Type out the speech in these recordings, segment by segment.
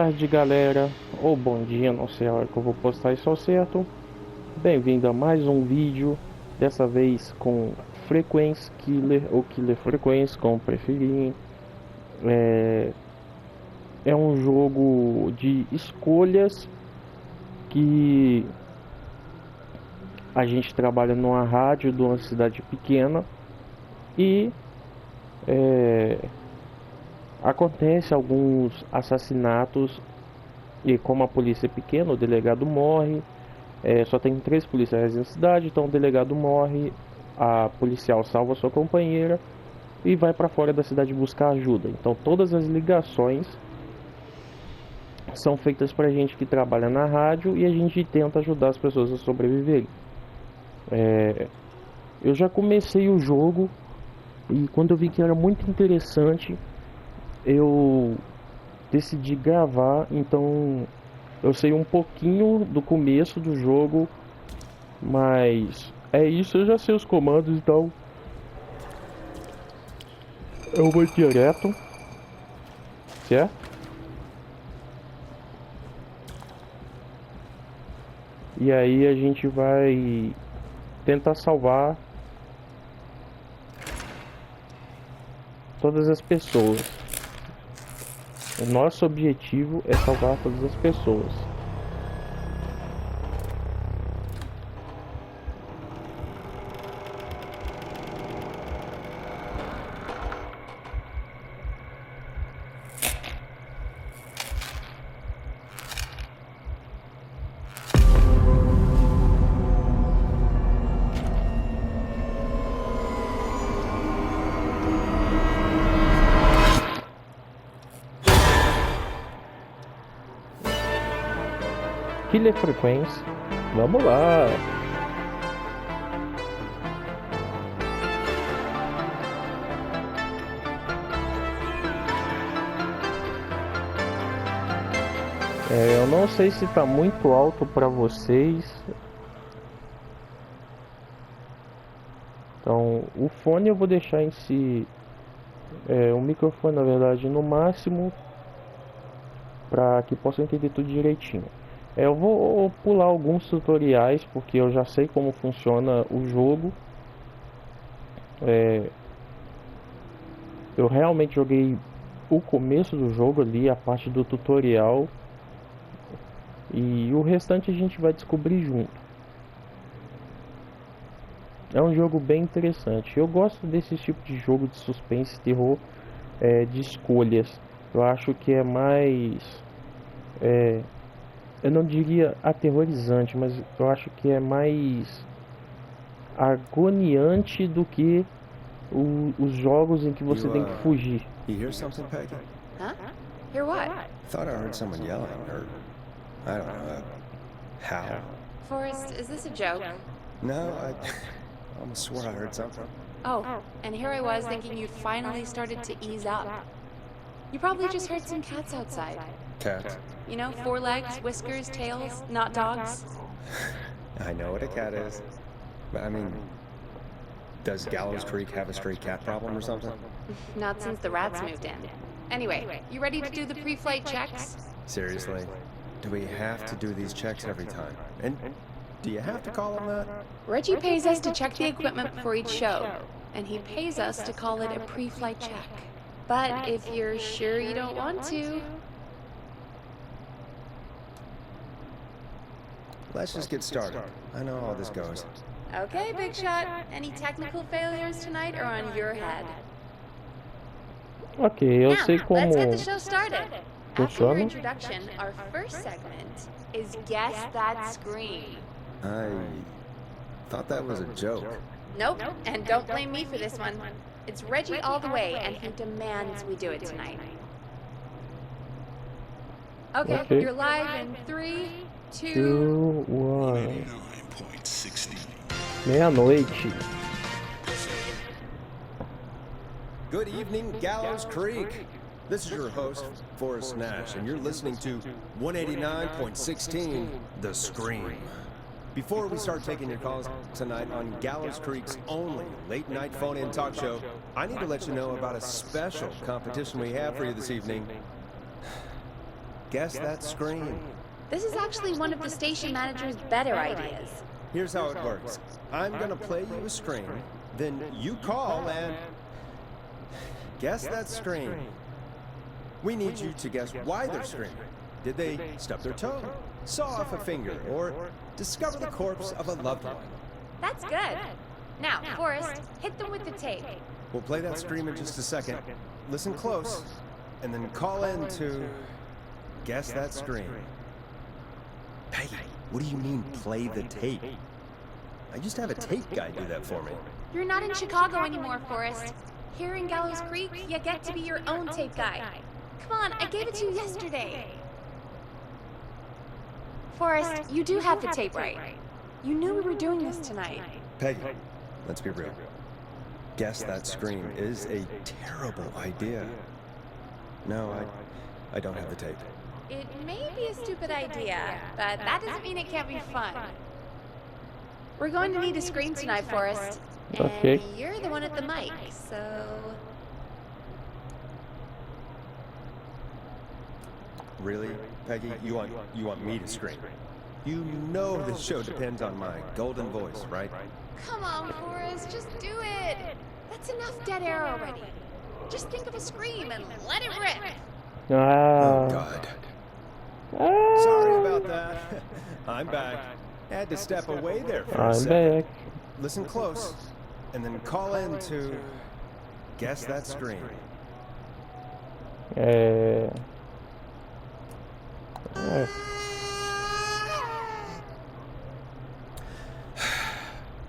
tarde, galera, ou bom dia, não sei a hora que eu vou postar isso ao certo. Bem-vindo a mais um vídeo, dessa vez com Frequency Killer ou Killer Frequency, como preferirem. É um jogo de escolhas que a gente trabalha numa rádio de uma cidade pequena e acontece alguns assassinatos. E como a polícia é pequena, o delegado morre. Só tem 3 policiais na cidade, então o delegado morre, a policial salva sua companheira e vai para fora da cidade buscar ajuda. Então todas as ligações são feitas para gente que trabalha na rádio e a gente tenta ajudar as pessoas a sobreviverem. Eu já comecei o jogo e quando eu vi que era muito interessante, eu decidi gravar. Então eu sei um pouquinho do começo do jogo, mas é isso, eu já sei os comandos, então eu vou direto, certo? E aí a gente vai tentar salvar todas as pessoas. O nosso objetivo é salvar todas as pessoas. Killer Frequency, vamos lá. Eu não sei se tá muito alto para vocês. Então, o fone eu vou deixar em si, o microfone na verdade no máximo, para que possam entender tudo direitinho. Eu vou pular alguns tutoriais porque eu já sei como funciona o jogo. Eu realmente joguei o começo do jogo ali, a parte do tutorial, e o restante a gente vai descobrir junto. É um jogo bem interessante. Eu gosto desse tipo de jogo de suspense e terror, de escolhas. Eu acho que é mais, eu não diria aterrorizante, mas eu acho que é mais agoniante do que os jogos em que você tem que fugir. You hear something, Peggy? Huh? Hear what? Thought I heard someone yelling, or I don't know, how? Forrest, is this a joke? No, I almost swore I heard something. Oh, and here I was thinking you'd finally started to ease up. You probably just heard some cats outside. Cats? You know, 4 legs, whiskers, tails, not dogs. I know what a cat is. But I mean, does Gallows Creek have a stray cat problem or something? Not since the rats moved in. Anyway, you ready to do the pre-flight checks? Seriously? Do we have to do these checks every time? And do you have to call them that? Reggie pays us to check the equipment before each show, and he pays us to call it a pre-flight check. But if you're sure you don't want to... Let's just get started. I know how this goes. Okay, Big Shot. Any technical failures tonight are on your head. Ok, eu Now, sei como let's get the show started. After your funciona. introduction, our first segment is Guess That Scream. I thought that was a joke. Nope, and don't blame me for this one. It's Reggie all the way, and he demands we do it tonight. Okay, you're live in 3, 2... 2, 1. Meia-noite. Good evening, Gallows Creek. This is your host, Forrest Nash, and you're listening to 189.16, The Scream. Before we start taking your calls tonight on Gallows Creek's only late-night phone-in talk show, I need to let you know about a special competition we have for you this evening. Guess That Scream. This is actually one of the station manager's better ideas. Here's how it works. I'm gonna play you a scream, then you call and guess that scream. We need you to guess why they're screaming. Did they stub their toe, saw off a finger, or discover the corpse of a loved one? That's good. Now, Forrest, hit them with the tape. We'll play that scream in just a second. Listen close, and then call in to guess that scream. Peggy, what do you mean, play the tape? I used to have a tape guy do that for me. You're not in Chicago anymore, Forrest. Here in Gallows Creek, you get to be your own tape guy. Come on, I gave it to you yesterday. Forrest, you do have the tape right. You knew we were doing this tonight. Peggy, let's be real. Guess that scream is a terrible idea. No, I don't have the tape. It may be a stupid idea, but that doesn't mean it can't be fun. We're going to need a scream tonight, Forrest. Okay. And you're the one at the mic, so... Really, Peggy? You want me to scream? You know this show depends on my golden voice, right? Come on, Forrest, just do it. That's enough dead air already. Just think of a scream and let it rip. Oh, God. Sorry about that. I'm back. Had to step away there for a second. I'm back. Listen close, and then call in to guess that scream.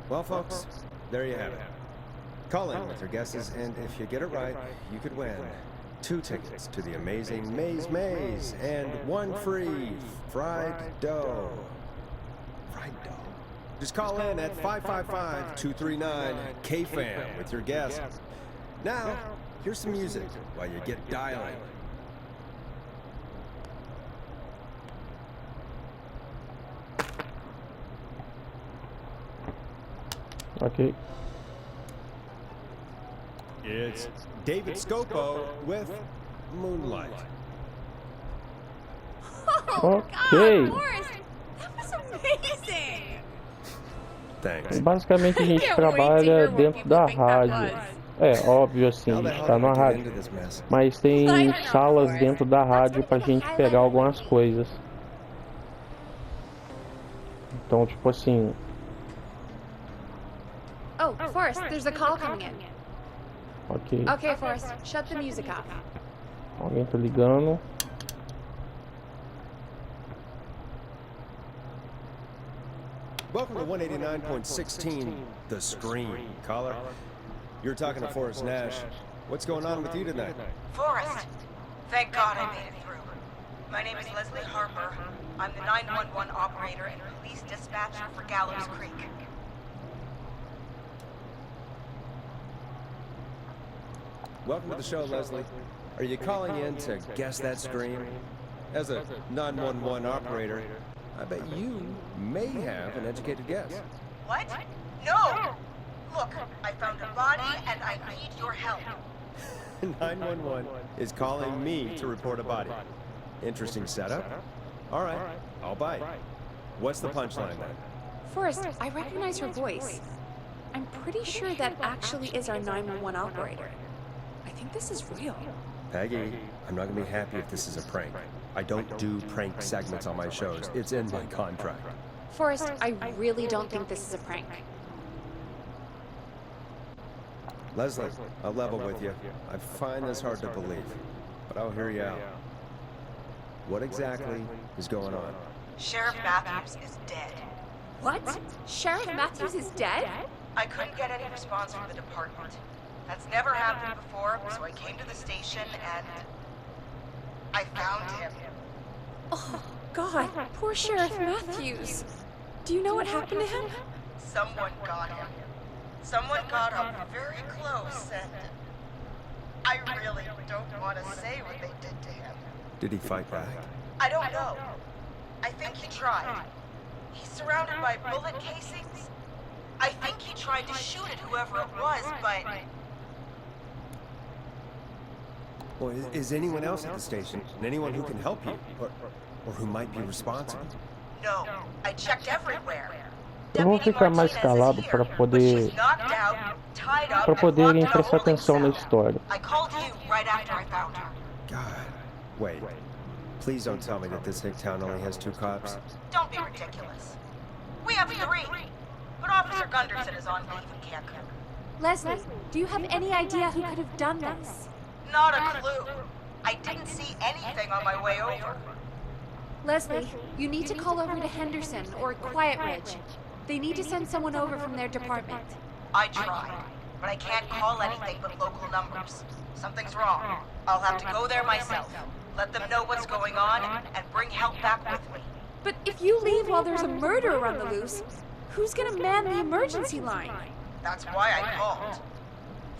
Well, folks, there you have it. Call in with your guesses, and if you get it right, you could win 2 tickets to the amazing Maze and 1 free fried dough. Fried dough. Just call in at 555-239-KFAM with your guess. Now, here's some music while you get dialing. Okay. It's David Scopo with Moonlight. Oh, Ok. God, Forrest, that was amazing. Thanks. Basicamente a gente trabalha dentro da rádio. É, óbvio assim, a gente tá na rádio. Mas tem salas dentro da rádio pra gente pegar algumas coisas. Então, tipo assim... Oh, Forrest, there's a call coming in. Ok. Okay, Forrest, shut the music off. Alguém tá ligando. Welcome to 189.16, The Scream. Caller, you're talking to Forrest Nash. What's going on with you tonight? Forrest! Thank God I made it through. My name is Leslie Harper. I'm the 911 operator and police dispatcher for Gallows Creek. Welcome to the show, Leslie. Are you calling in to guess that scream? As a 911 operator, I bet you may have an educated guess. What? No! Look, I found a body and I need your help. 911 is calling me to report a body. Interesting setup. All right, I'll bite. What's the punchline then? Forrest, I recognize her voice. I'm pretty sure that actually is our 911 operator. I think this is real. Peggy, I'm not gonna be happy if this is a prank. I don't do prank segments on my shows. It's in my contract. Forrest, I really don't think this is a prank. Leslie, I'll level with you. I find this hard to believe, but I'll hear you out. What exactly is going on? Sheriff Matthews is dead. What? Sheriff Matthews is dead? I couldn't get any response from the department. That's never happened before, so I came to the station and I found him. Oh, God, poor Sheriff Matthews. Do you know what happened to him? Someone got him. Someone got up very close and I really don't want to say what they did to him. Did he fight back? I don't know. I think he tried. He's surrounded by bullet casings. I think he tried to shoot at whoever it was, but... Well, is anyone else at the station? Anyone who can help you? Or who might be responsible? No, I checked everywhere. Eu vou Deputy ficar mais Martinez is calado here, para but poder she's knocked out, tied up, para and poderem locked in a prestar holding atenção na cell. história. I called you right after I found her. God. Wait. Please don't tell me that this hick town only has 2 cops. Don't be ridiculous. We have 3, but Officer Gunderson is on leave and can't come. Leslie, do you have any idea who could have done this? Not a clue. I didn't see anything on my way over. Leslie, you need to call over to Henderson or Quiet Ridge. They need to send someone over from their department. I tried, but I can't call anything but local numbers. Something's wrong. I'll have to go there myself, let them know what's going on, and bring help back with me. But if you leave while there's a murderer on the loose, who's gonna man the emergency line? That's why I called.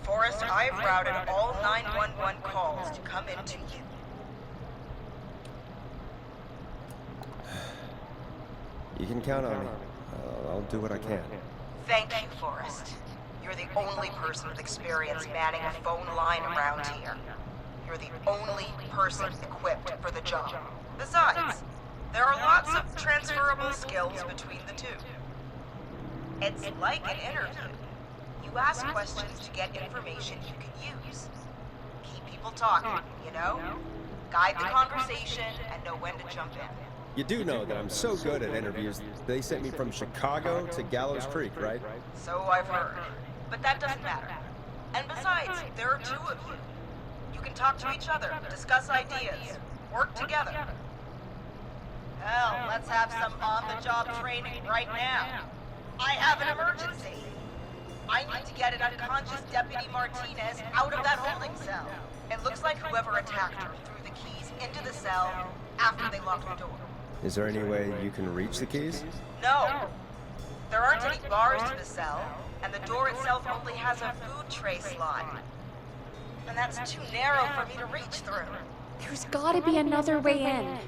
Forrest, I've routed all 911 calls to come into you. You can count on me. I'll do what I can. Thank you, Forrest. You're the only person with experience manning a phone line around here. You're the only person equipped for the job. Besides, there are lots of transferable skills between the two. It's like an interview. You ask questions to get information you can use. Keep people talking, you know? Guide the conversation and know when to jump in. You do know that I'm so good at interviews, they sent me from Chicago to Gallows Creek, right? So I've heard. But that doesn't matter. And besides, there are 2 of you. You can talk to each other, discuss ideas, work together. Hell, let's have some on-the-job training right now. I have an emergency. I need to get an unconscious Deputy Martinez out of that holding cell. It looks like whoever attacked her threw the keys into the cell after they locked the door. Is there any way you can reach the keys? No. There aren't any bars to the cell, and the door itself only has a food tray slot. And that's too narrow for me to reach through. There's gotta be another way in.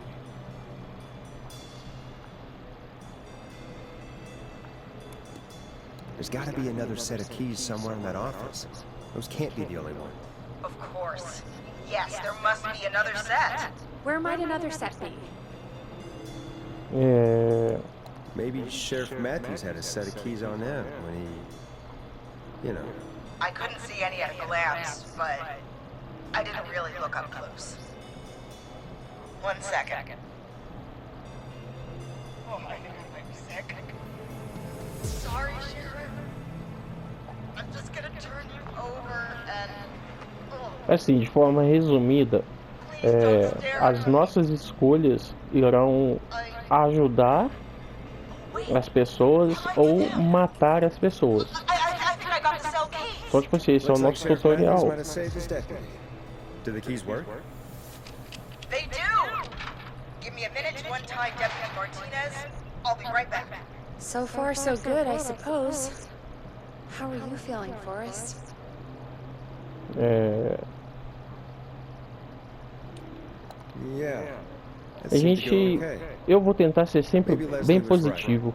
There's gotta be another set of keys somewhere in that office. Those can't be the only one. Of course. Yes, there must be another set. Where might another set be? Maybe Sheriff Matthews had a set of keys on him when he... you know. I couldn't see any at a glance, but I didn't really look up close. 1 second. Oh, my God, I'm sick. Sorry, Sheriff. I'm just gonna turn you over and... Assim, de forma resumida, as nossas escolhas irão ajudar as pessoas ou matar as pessoas. Então, tipo assim, esse é o nosso tutorial. Do the keys work? They do! Give me a minute to untie Deputy Martinez. I'll be right back. So far, so good, I suppose. How are you feeling, Forrest? Yeah. A gente, eu vou tentar ser sempre bem positivo.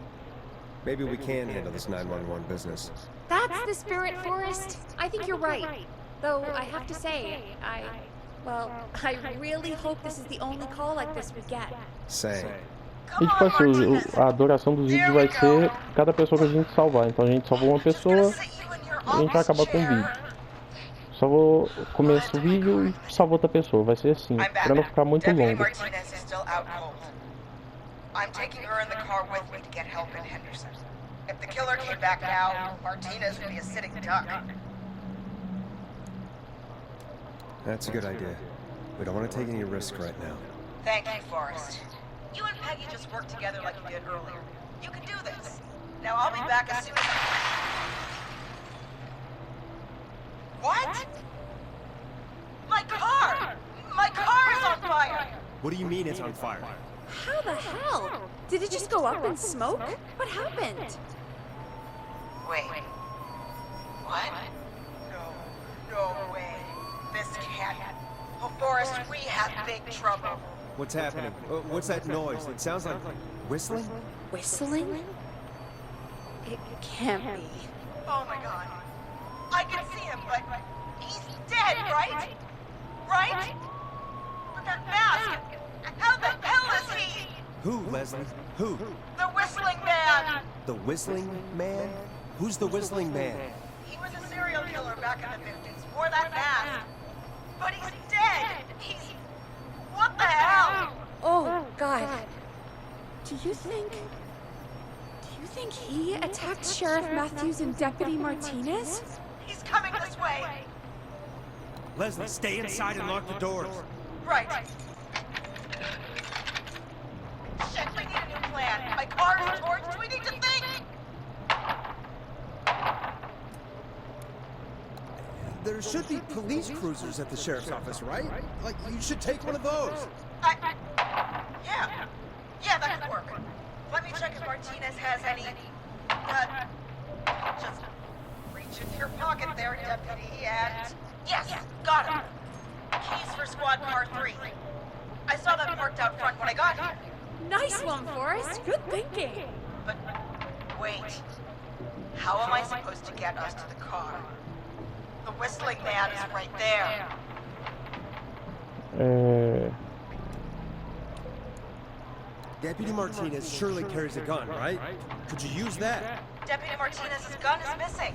Maybe we can handle this 911 business. That's the spirit, Forrest. I think you're right. Though I have to say, I really hope this is the only call like this we get. Same. E tipo assim, a duração dos vídeos vai ser cada pessoa que a gente salvar. Então a gente salvou uma pessoa e a gente vai acabar com o vídeo. Salvou, começa o vídeo e salva outra pessoa. Vai ser assim, pra não ficar muito longo. I'm taking her in the car with me to get help in Henderson. If the killer came back now, Martinez would be a sitting duck. That's a good idea. We don't want to take any risk right now. Thank you, Forrest. You and Peggy just worked together like you did earlier. You can do this. Now I'll be back as soon as What? My car! My car is on fire! What do you mean it's on fire? How the hell? Did it just go up in smoke? What happened? Wait. What? No way. This can't. Oh, Forrest, we have big trouble. What's happening? What's that noise? It sounds like whistling? Whistling? It can't be. Oh my God. I can see him, but he's dead, right? right? But that mask, how the hell is he? Who, Leslie? Who? The Whistling Man! The Whistling Man? Who's the Whistling Man? He was a serial killer back in the 50s, wore that mask. But he's dead! He's... What the hell? Oh, God. Do you think he attacked Sheriff Matthews and Deputy Martinez? He's coming this way! Leslie, stay inside and lock the doors. Right. Shit, we need a new plan. My car is torched. We need to think. There should be police cruisers at the sheriff's office, right? Like, you should take one of those. Yeah. Yeah, that could work. Let me check if Martinez has any... just reach into your pocket there, Deputy, and... Yes, got him. Keys for Squad Car 3. I saw them parked out front when I got here. Nice one, Forrest. Good thinking. But wait. How am I supposed to get us to the car? The Whistling Man is right there. Deputy Martinez surely carries a gun, right? Could you use that? Deputy Martinez's gun is missing.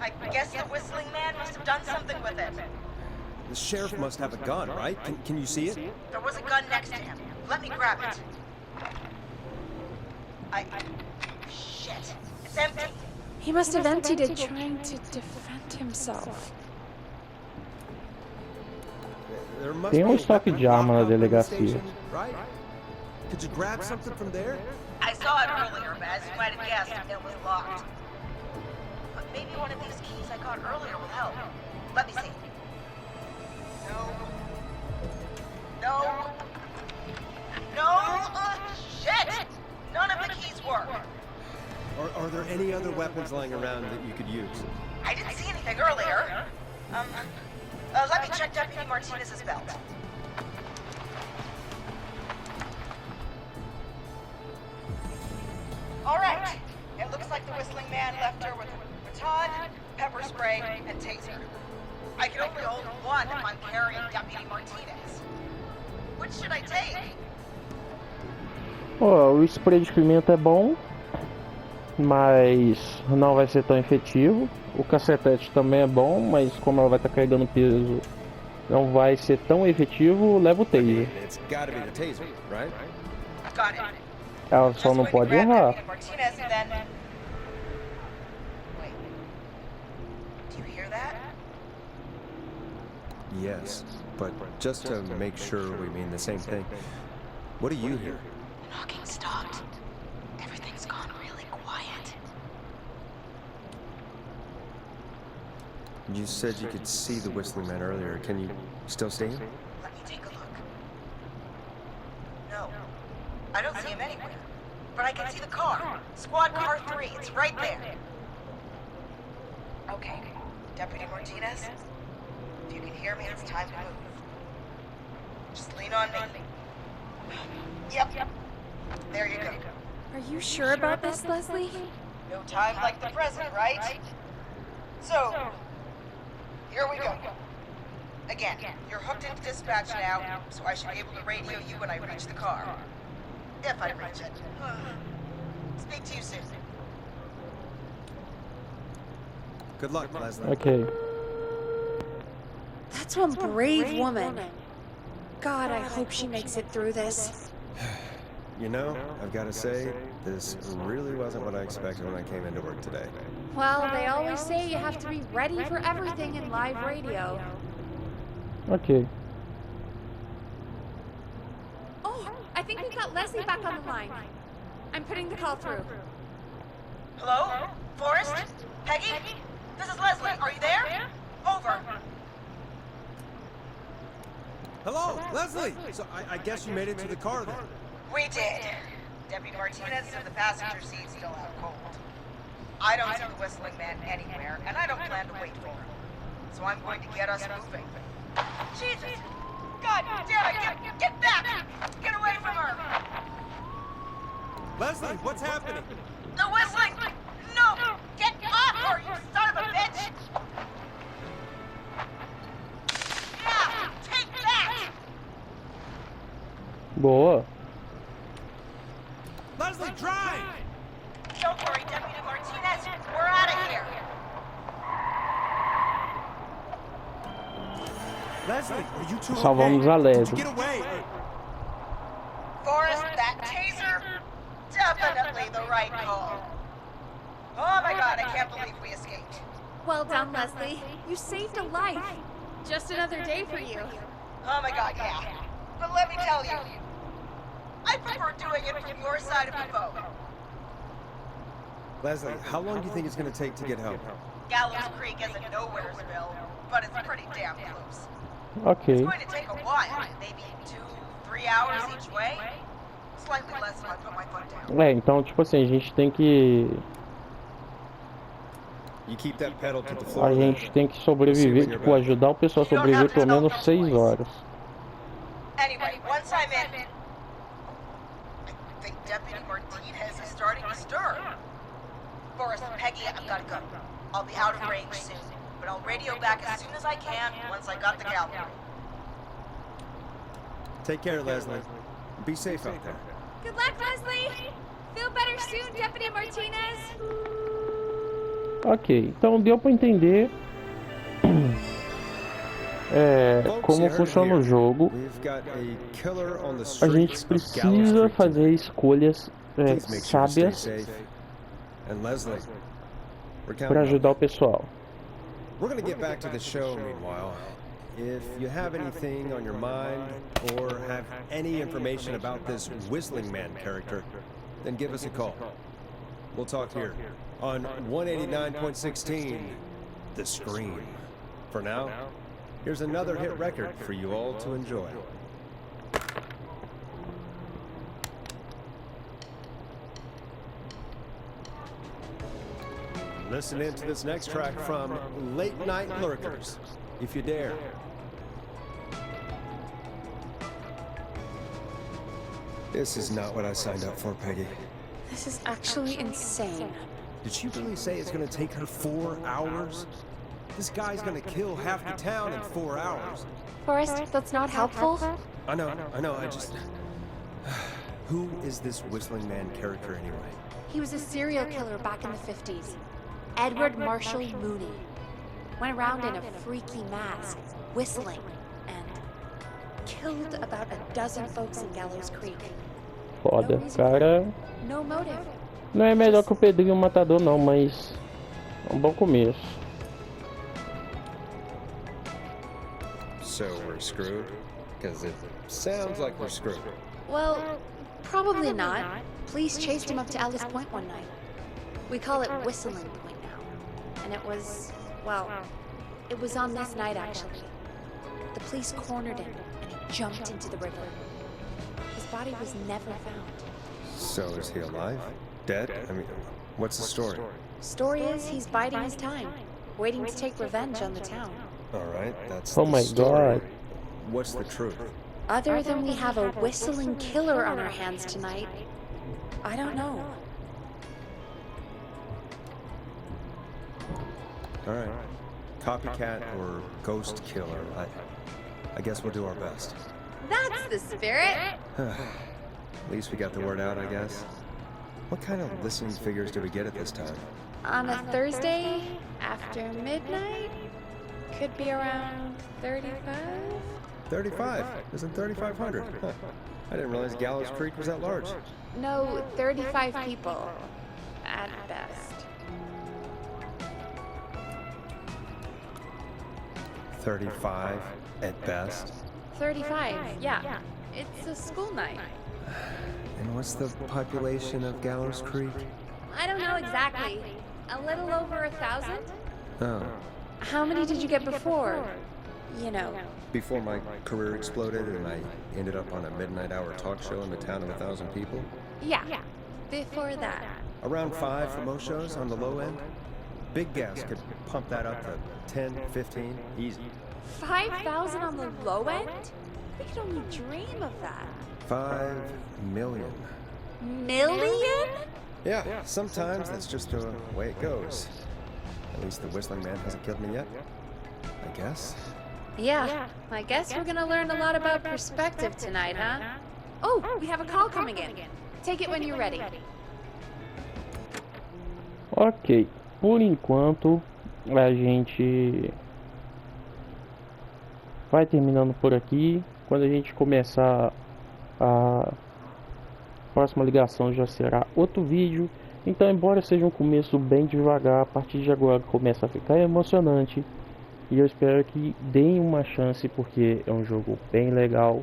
I guess the Whistling Man must have done something with it. The sheriff must have a gun, right? Can you see it? There was a gun next to him. Let me grab it. Shit. It's empty. He must have emptied it trying to defend himself. There must Tem be a estoque weapon de arma na locked up in the delegacia. station, right? Could you grab something from there? I saw it earlier, but as you might have guessed, it was locked. But maybe one of these keys I got earlier will help. Let me see. No. Shit! None of the keys work. Are there any other weapons lying around that you could use? I didn't see anything earlier. Let me check Deputy Martinez's belt. All right. It looks like the Whistling Man left her with a baton, pepper spray, and taser. I can only hold one if I'm carrying Deputy Martinez. Which should I take? O spray de pimenta é bom, mas não vai ser tão efetivo. O cacetete também é bom, mas como ela vai estar carregando peso, não vai ser tão efetivo. Leva o taser. It's gotta be the taser, right? Got it. Ela só não pode errar. Martinez, then... Wait. Do you hear that? Yes, but just to make sure we mean the same thing, what do you hear? The knocking stopped. Everything's gone really quiet. You said you could see the Whistling Man earlier. Can you still see him? Let me take a look. No. I don't see him anywhere. But I can see the car. Squad Car 3. It's right there. Okay. Deputy Martinez, if you can hear me, it's time to move. Just lean on me. Yep. There you go. Are you sure about this, Leslie? No time like the present, right? So, here we go. Again, you're hooked into dispatch now, so I should be able to radio you when I reach the car. If I reach it. Speak to you soon. Good luck, Leslie. Ok. That's one brave woman. God, I hope she makes it through this. You know, I've got to say, this really wasn't what I expected when I came into work today. Well, they always say you have to be ready for everything in live radio. Ok. Oh, I think we've got Leslie back on the line. I'm putting the call through. Hello? Forrest? Peggy? This is Leslie. Are you there? Over. Hello, Leslie! So I guess you made it to the car then. We did. Deputy Martinez is in the passenger seat, still out cold. I don't see the Whistling Man anywhere, and I don't plan to wait for him. So I'm going to get us moving. Jesus! God damn it! Get back! Get away from her! Leslie, what's happening? The Whistling! No! Get off her, you son of a bitch! Yeah! Boa. Leslie, drive! Don't worry, Deputy Martinez. We're out of here. Leslie, are you two Salvamos okay? a Did Leslie. you get away? Forrest, that taser? Definitely the right call. Oh my god, I can't believe we escaped. Well done, Leslie. You saved a life. Just another day for you. Oh my god, yeah. But let me tell you, I prefer doing it from your side of the boat. Leslie, how long do you think it's going to take to get help? Gallows Creek isn't Nowheresville, but it's pretty damn close. It's Ok. going to take a while, maybe 2-3 hours each way. Slightly less if I put my foot down. É, então, tipo assim, a gente tem que. You keep that pedal to the floor. A gente tem que sobreviver, tipo, ajudar o pessoal a sobreviver pelo menos 6 horas. Anyway, once I'm in, I think Deputy Martinez is starting to stir. Forrest, Peggy, I've got to go. I'll be out of range soon, but I'll radio back as soon as I can once I got the gallery. Take care, Leslie. Be safe out there. Good luck, Leslie. Feel better soon, Deputy Martinez. Ok, então deu pra entender como funciona o jogo. A gente precisa fazer escolhas sábias para ajudar o pessoal. We're going to get back to the show meanwhile. If you have anything on your mind or have any information about this Whistling Man character, then give us a call. We'll talk here on 189.16, The Scream. For now, here's another hit record for you all to enjoy. Listen in to this next track from Late Night Lurkers, if you dare. This is not what I signed up for, Peggy. This is actually insane. Did she really say it's gonna take her 4 hours? This guy's gonna kill half the town in 4 hours. Forrest, that's not helpful. I know, I just... Who is this Whistling Man character anyway? He was a serial killer back in the 50s. Edward Marshall Mooney. Went around in a freaky mask, whistling, and killed about a dozen folks in Gallows Creek. Foda, cara. No motive. Não é melhor que o Pedrinho Matador não, mas é um bom começo. So we're screwed? Because it sounds like we're screwed. Well, probably not. Police chased him up to Alice Point one night. We call it Whistling Point now. And it was, well, it was on this night actually. The police cornered him and he jumped into the river. His body was never found. So is he alive? Dead? I mean, what's the story? Story is he's biding his time, waiting to take revenge on the town. All right, that's Oh the my story. God. What's the truth? Other than we have a whistling killer on our hands tonight, I don't know. All right, copycat or ghost killer. I guess we'll do our best. That's the spirit. At least we got the word out, I guess. What kind of listening figures do we get at this time? On a Thursday after midnight, could be around 35. 35. Isn't 3,500? Huh. I didn't realize Gallows Creek was that large. No, 35 people at best. 35 at best. 35, yeah. It's a school night. And what's the population of Gallows Creek? I don't know exactly. A little over 1,000? Oh. How many did you get before? You know. Before my career exploded and I ended up on a midnight hour talk show in the town of 1,000 people? Yeah. Before that. Around 5 for most shows on the low end. Big gas could pump that up to 10, 15, easy. 5,000 on the low end? We could only dream of that. 5 million. Million? Yeah, sometimes that's just the way it goes. At least the Whistling Man hasn't killed me yet. I guess. Yeah, I guess we're gonna learn a lot about perspective tonight, huh? Oh, we have a call coming in. Take it when you're ready. Ok, por enquanto a gente vai terminando por aqui. Quando a gente começar a próxima ligação já será outro vídeo. Então, embora seja um começo bem devagar, a partir de agora começa a ficar emocionante. E eu espero que deem uma chance, porque é um jogo bem legal.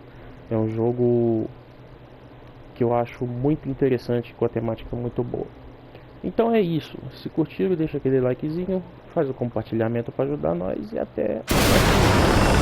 É um jogo que eu acho muito interessante, com a temática muito boa. Então é isso. Se curtiram, deixa aquele likezinho, faz o compartilhamento para ajudar nós e até a próxima.